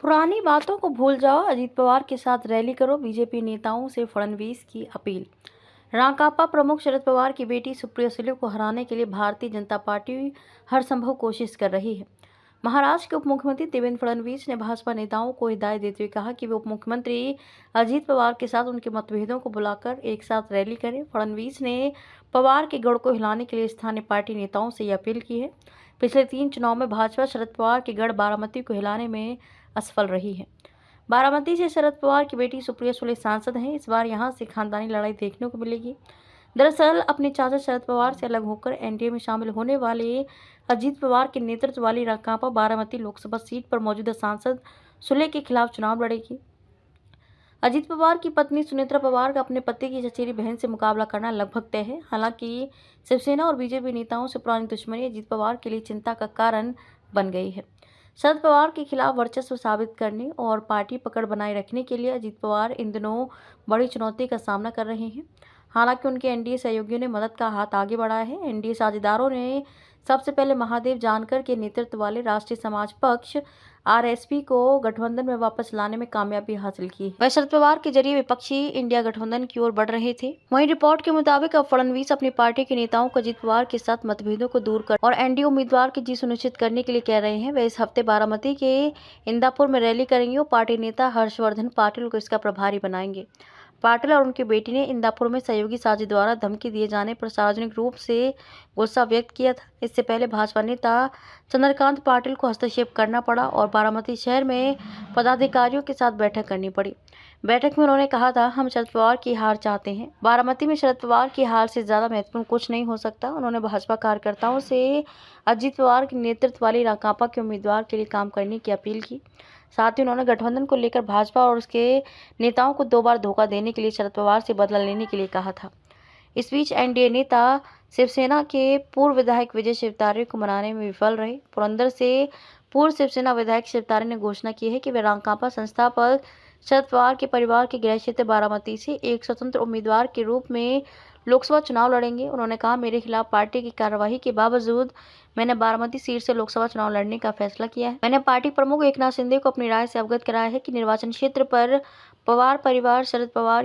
पुरानी बातों को भूल जाओ, अजीत पवार के साथ रैली करो, बीजेपी नेताओं से फडणवीस की अपील। राकांपा प्रमुख शरद पवार की बेटी सुप्रिया सुले को हराने के लिए भारतीय जनता पार्टी हर संभव कोशिश कर रही है। महाराष्ट्र के उप मुख्यमंत्री देवेंद्र फडणवीस ने भाजपा नेताओं को हिदायत देते हुए कहा कि वे उप मुख्यमंत्री अजीत पवार के साथ उनके मतभेदों को बुलाकर एक साथ रैली करें। फडणवीस ने पवार के गढ़ को हिलाने के लिए स्थानीय पार्टी नेताओं से यह अपील की है। पिछले 3 चुनाव में भाजपा शरद पवार के गढ़ बारामती को हिलाने में असफल रही है। बारामती से शरद पवार की बेटी सुप्रिया सुले सांसद हैं। इस बार यहां से खानदानी लड़ाई देखने को मिलेगी। दरअसल अपने चाचा शरद पवार से अलग होकर एनडीए में शामिल होने वाले अजीत पवार के नेतृत्व वाली राकांपा बारामती लोकसभा सीट पर मौजूदा सांसद सुले के खिलाफ चुनाव लड़ेगी। अजीत पवार की पत्नी सुनेत्रा पवार का अपने पति की चचेरी बहन से मुकाबला करना लगभग तय है। हालांकि शिवसेना और बीजेपी नेताओं से पुरानी दुश्मनी अजीत पवार के लिए चिंता का कारण बन गई है। शरद पवार के खिलाफ वर्चस्व साबित करने और पार्टी पकड़ बनाए रखने के लिए अजीत पवार इन दिनों बड़ी चुनौती का सामना कर रहे हैं। हालांकि उनके एनडीए सहयोगियों ने मदद का हाथ आगे बढ़ाया है। एनडीए साझेदारों ने सबसे पहले महादेव जानकर के नेतृत्व वाले राष्ट्रीय समाज पक्ष आरएसपी को गठबंधन में वापस लाने में कामयाबी हासिल की। वह शरद पवार के जरिए विपक्षी इंडिया गठबंधन की ओर बढ़ रहे थे। वहीं रिपोर्ट के मुताबिक अब फडणवीस अपनी पार्टी के नेताओं को अजीत पवार के साथ मतभेदों को दूर कर और एनडीए उम्मीदवार की जीत सुनिश्चित करने के लिए कह रहे हैं। वे इस हफ्ते बारामती के इंदापुर में रैली करेंगे और पार्टी नेता हर्षवर्धन पाटिल को इसका प्रभारी बनाएंगे। पाटिल और उनकी बेटी ने इंदापुर में सहयोगी साझी द्वारा धमकी दिए जाने पर सार्वजनिक रूप से गुस्सा व्यक्त किया था। इससे पहले भाजपा नेता चंद्रकांत पाटिल को हस्तक्षेप करना पड़ा और बारामती शहर में पदाधिकारियों के साथ बैठक करनी पड़ी। बैठक में उन्होंने कहा था, हम शरद पवार की हार चाहते हैं। बारामती में शरद पवार की हार से ज्यादा महत्वपूर्ण कुछ नहीं हो सकता। उन्होंने भाजपा कार्यकर्ताओं से अजीत पवार के नेतृत्व वाली राकांपा के उम्मीदवार के लिए काम करने की अपील की। साथ ही उन्होंने गठबंधन को लेकर भाजपा और उसके नेताओं को 2 बार धोखा देने के लिए शरद पवार से बदला लेने के लिए कहा था। इस बीच एनडीए नेता शिवसेना के पूर्व विधायक विजय शिवतारे को मनाने में विफल रहे। पुरंदर से पूर्व शिवसेना विधायक शिवतारे ने घोषणा की है कि वे राकांपा संस्थापक शरद पवार के परिवार के गृह क्षेत्र बारामती से एक स्वतंत्र उम्मीदवार के रूप में लोकसभा चुनाव लड़ेंगे। उन्होंने कहा, मेरे खिलाफ पार्टी की कार्यवाही के बावजूद मैंने बारामती सीट से लोकसभा चुनाव लड़ने का फैसला किया है। मैंने पार्टी प्रमुख एकनाथ शिंदे को अपनी राय से अवगत कराया है कि निर्वाचन क्षेत्र पर पवार परिवार शरद पवार